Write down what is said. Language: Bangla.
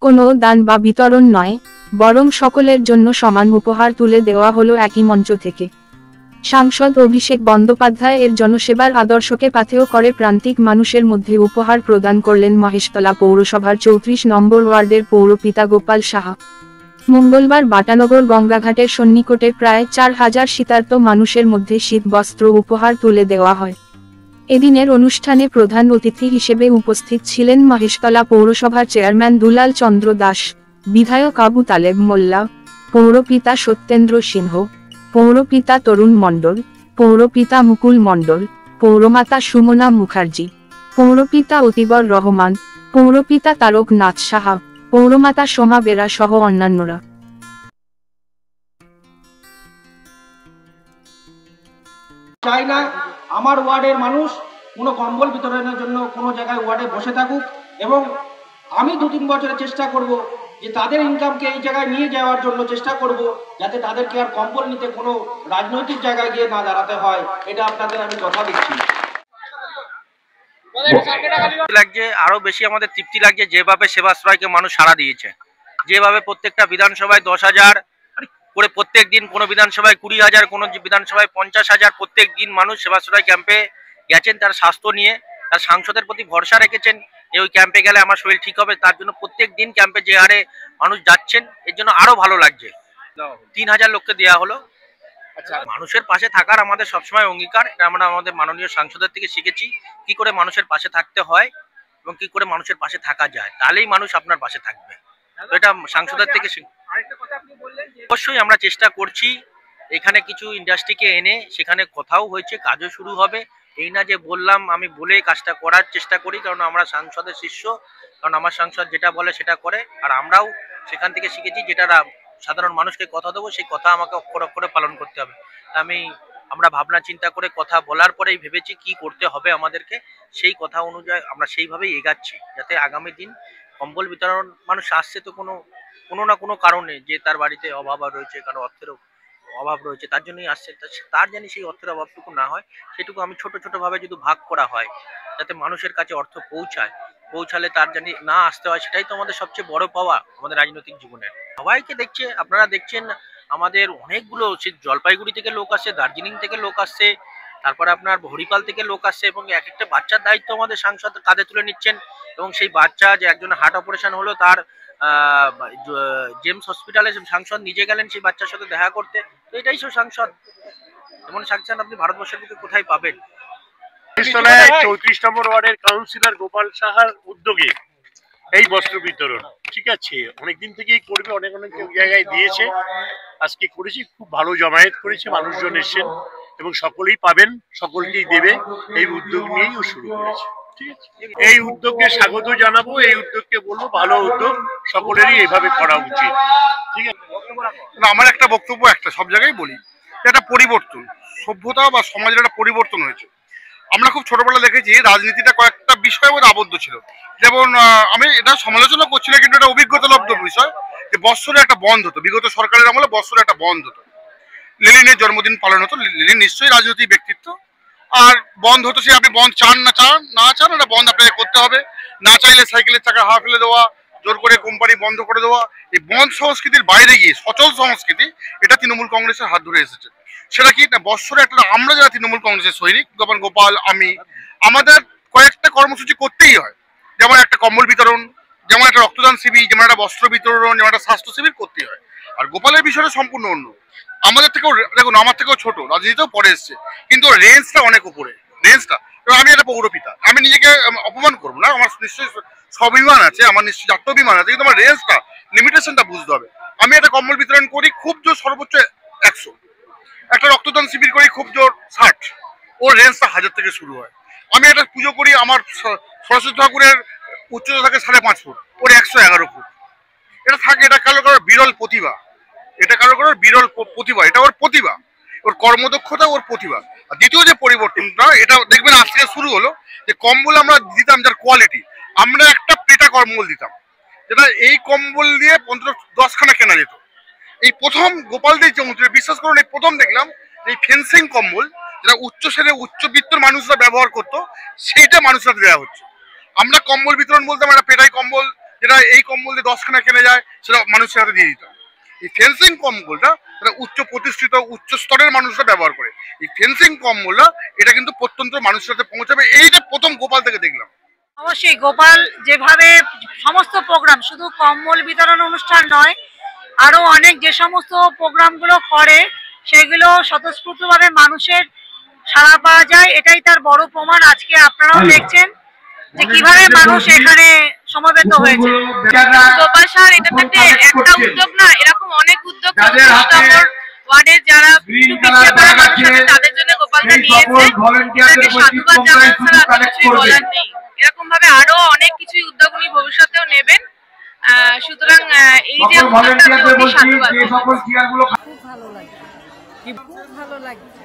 কোনো দান বা বিতরণ নয়, বরং সকলের জন্য সমান উপহার তুলে দেওয়া হলো একই মঞ্চ থেকে। সাংসদ অভিষেক বন্দ্যোপাধ্যায় এর জনসেবার আদর্শকে পাথেয় করে প্রান্তিক মানুষের মধ্যে উপহার প্রদান করলেন মহেশতলা পৌরসভার 34 নম্বর ওয়ার্ডের পৌরপিতা গোপাল সাহা। মঙ্গলবার বাটানগর গঙ্গাঘাটের সন্নিকটে প্রায় 4000 শীতার্ত মানুষের মধ্যে শীতবস্ত্র উপহার তুলে দেওয়া হয়। এদিনের অনুষ্ঠানে প্রধান অতিথি হিসেবে উপস্থিত ছিলেন মহেশতলা পৌরসভার চেয়ারম্যান দুলাল চন্দ্র দাস, বিধায়ক আবু তালেব মোল্লা, পৌরপিতা সত্যেন্দ্র সিংহ, পৌরপিতা তরুণ মণ্ডল, পৌরপিতা মুকুল মণ্ডল, পৌরমাতা সুমনা মুখার্জি, পৌরপিতা অতিবর রহমান, পৌরপিতা তারক নাথ সাহা, পৌরমাতা সোমা বেরা সহ অন্যান্যরা। চাই না আমার ওয়ার্ডের মানুষ কোনো কম্বল বিতরণের জন্য কোনো জায়গায় ওয়ার্ডে বসে থাকুক, এবং আমি 2-3 বছরে চেষ্টা করব যে তাদের ইনকামকে এই জায়গায় নিয়ে যাওয়ার জন্য চেষ্টা করব, যাতে তাদেরকে আর কম্বল নিতে কোনো রাজনৈতিক জায়গায় গিয়ে না দাঁড়াতে হয়। এটা আপনাদের আমি কথা দিচ্ছি। লাগছে আরো বেশি আমাদের তৃপ্তি লাগছে যেভাবে সেবাশ্রয়কে মানুষ সাড়া দিয়েছে, যেভাবে প্রত্যেকটা বিধানসভায় 10,000 করে প্রত্যেক দিন, কোনো বিধানসভায় 20,000, কোনো বিধানসভায় 50,000 প্রত্যেক দিন মানুষ সেবাশ্রয় ক্যাম্পে গেছেন তার স্বাস্থ্য নিয়ে, তার সাংসদের প্রতি ভরসা রেখেছেন যে ওই ক্যাম্পে গেলে আমার শরীর ঠিক হবে, তার জন্য প্রত্যেক দিন ক্যাম্পে যে হারে মানুষ যাচ্ছেন এর জন্য আরো ভালো লাগছে। 3,000 লোককে দেওয়া হলো। আচ্ছা, মানুষের পাশে থাকার আমাদের সবসময় অঙ্গীকার, এটা আমরা আমাদের মাননীয় সাংসদের থেকে শিখেছি কি করে মানুষের পাশে থাকতে হয় এবং কি করে মানুষের পাশে থাকা যায়, তাহলেই মানুষ আপনার পাশে থাকবে। তো এটা সাংসদের থেকে অবশ্যই আমরা চেষ্টা করছি এখানে কিছু ইন্ডাস্ট্রিকে এনে সেখানে কথাও হয়েছে, কাজও শুরু হবে। এই না যে বললাম আমি বলে কাজটা করার চেষ্টা করি, কারণ আমরা সাংসদের শিষ্য, কারণ আমার সাংসদ যেটা বলে সেটা করে, আর আমরাও সেখান থেকে শিখেছি যেটা সাধারণ মানুষকে কথা দেবো সেই কথা আমাকে অক্ষর অক্ষরে পালন করতে হবে। আমরা ভাবনা চিন্তা করে কথা বলার পরেই ভেবেছি কি করতে হবে আমাদেরকে, সেই কথা অনুযায়ী আমরা সেইভাবেই এগাচ্ছি, যাতে আগামী দিন কম্বল বিতরণ মানুষ আসছে তো কোনো না কোনো কারণে, যে তার বাড়িতে অভাব রয়েছে, কারণ অর্থেরও অভাব রয়েছে, তার জন্যই আসছে, তার জানি সেই অর্থের অভাবটুকু না হয়, সেটুকু আমি ছোট ছোট ভাবে যদি ভাগ করা হয় যাতে মানুষের কাছে অর্থ পৌঁছালে তার জানি না আসতে হয়, সেটাই তো আমাদের সবচেয়ে বড় পাওয়া আমাদের রাজনৈতিক জীবনে। সবাইকে দেখছে, আপনারা দেখছেন আমাদের অনেকগুলো জলপাইগুড়ি থেকে লোক আসছে, দার্জিলিং থেকে লোক আসছে, তারপরে আপনার হরিপাল থেকে লোক আসছে, এবং এক একটা বাচ্চার দায়িত্ব আমাদের সাংসদ কাঁধে তুলে নিচ্ছেন, এবং সেই বাচ্চা যে একজন হার্ট অপারেশন হলো তার জেমস হসপিটালে সাংসদ নিজে গেলেন সেই বাচ্চার সাথে দেখা করতে। তো এটাই সব সাংসদ, এমন সাংসদ আপনি ভারতবর্ষের বুকে কোথায় পাবেন। 34 নম্বর ওয়ার্ডের কাউন্সিলর গোপাল সাহার উদ্যোগে এই বস্ত্র বিতরণ, ঠিক আছে, অনেকদিন থেকেই করবে, অনেক জায়গায় দিয়েছে, আজকে করেছি, খুব ভালো জমায়েত করেছে, মানুষজন এসেছেন এবং সকলেই পাবেন, সকলকেই দেবে, এই উদ্যোগ নিয়েই ও শুরু করেছে। এই উদ্যোগকে স্বাগত জানাবো, এই উদ্যোগকে বলবো ভালো উদ্যোগ, সকলেরই এইভাবে করা উচিত। ঠিক আছে, আমার একটা বক্তব্য সব জায়গায় বলি, একটা পরিবর্তন, সভ্যতা বা সমাজের একটা পরিবর্তন হয়েছে। আমরা খুব ছোটবেলা দেখেছি রাজনীতিটা কয়েকটা বিষয়ের মধ্যে আবদ্ধ ছিল, যেমন আমি এটা সমালোচনা করছি না, কিন্তু এটা অভিজ্ঞতালব্ধ বিষয় যে বৎসরে একটা বন্ধ হতো, বিগত সরকারের আমলে বৎসরে একটা বন্ধ হতো, লেনিনের জন্মদিন পালন হতো, লেনিন নিশ্চয়ই রাজনৈতিক ব্যক্তিত্ব, আর বন্ধ হতো সে আপনি বন্ধ চান না চান এটা বন্ধ আপনাকে করতে হবে, না চাইলে সাইকেলের চাকা হাওয়া ফেলে দেওয়া, জোর করে কোম্পানি বন্ধ করে দেওয়া, এই বন্ধ সংস্কৃতির বাইরে গিয়ে সচল সংস্কৃতি, এটা তৃণমূল কংগ্রেসের হাত ধরে এসেছে। সেটা কি না, বৎসরে একটা আমরা যারা তৃণমূল কংগ্রেসের সৈনিক, যেমন গোপাল, আমি, আমাদের কয়েকটা কর্মসূচি করতেই হয়, যেমন একটা কম্বল বিতরণ, যেমন একটা রক্তদান শিবির, যেমন একটা বস্ত্র বিতরণ, যেমন একটা স্বাস্থ্য শিবির করতেই হয়। আর গোপালের বিষয়টা সম্পূর্ণ অন্য, আমাদের থেকেও দেখুন, আমার থেকেও ছোট, রাজনীতিতেও পরে এসছে, কিন্তু রেঞ্জটা অনেক উপরে, রেঞ্জটা। আমি একটা পৌরপিতা, আমি নিজেকে অপমান করবো না, আমার নিশ্চয়ই স্বাভিমান আছে, আমার নিশ্চয়ই জাতীয়ভিমান আছে, কিন্তু আমার রেঞ্জটা, লিমিটেশনটা বুঝতে হবে। আমি একটা কম্বল বিতরণ করি খুব জোর সর্বোচ্চ 100, একটা রক্তদান শিবির করি খুব জোর 60, ওর রেঞ্জটা 1000 থেকে শুরু হয়। আমি একটা পুজো করি, আমার সরস্বতী ঠাকুরের উচ্চতা থাকে 5.5 ফুট, ওর 111 ফুট, এটা থাকে, এটা কারো কারো বিরল প্রতিভা, এটা কারো কারো বিরল প্রতিভা, এটা ওর প্রতিভা, ওর কর্মদক্ষতা, ওর প্রতিভা। আর দ্বিতীয় যে পরিবর্তনটা, এটা দেখবেন আজ থেকে শুরু হলো, যে কম্বল আমরা দিতাম যার কোয়ালিটি, আমরা একটা পেটা কম্বল দিতাম, যেটা এই কম্বল দিয়ে 10 খানা কেনা যেত। এই প্রথম গোপালদের জমিতে, বিশ্বাস করুন, এই প্রথম দেখলাম এই ফেন্সিং কম্বল, যেটা উচ্চ শ্রেণীর উচ্চবিত্ত মানুষরা ব্যবহার করতো, সেইটা মানুষরা দেওয়া হচ্ছে। আমরা কম্বল বিতরণ বলতাম একটা পেটাই কম্বল, যেটা এই কম্বল দিয়ে 10খানা কেনে যায়, সেটা মানুষের হাতে দিয়ে দিতাম। এই ফেন্সিং কম্বলটা এটা উচ্চ প্রতিষ্ঠিত উচ্চ স্তরের মানুষরা ব্যবহার করে। এই ফেন্সিং কম্বলটা এটা কিন্তু প্রত্যন্ত মানুষের হাতে পৌঁছাবে, এইটা প্রথম গোপাল থেকে দেখলাম। অবশ্যই গোপাল যেভাবে সমস্ত প্রোগ্রাম, শুধু কম্বল বিতরণ অনুষ্ঠান নয়, আরো অনেক যে সমস্ত প্রোগ্রামগুলো করে সেগুলো স্বতঃস্ফূর্তভাবে মানুষের সাড়া পাওয়া যায়, এটাই তার বড় প্রমাণ। আজকে আপনারাও দেখছেন যে কিভাবে মানুষ এখানে সমবেত হয়েছে। গোপাল সাহার এটা তো একটা উদ্যোগ না, এরকম অনেক উদ্যোগ ওয়ার্ডের যারা একটু পিছিয়ে পড়া মানুষ আছে তাদের জন্য গোপালদা নিয়েছে, এটাকে সাধুবাদ জানানো ছাড়া আর কিছুই বলার নেই। এরকম ভাবে আরো অনেক কিছুই উদ্যোগ উনি ভবিষ্যতেও নেবেন। সুতরাং এই যে উদ্যোগটাকে অতি সাধুবাদ। খুব ভালো লাগে, খুব ভালো লাগছে।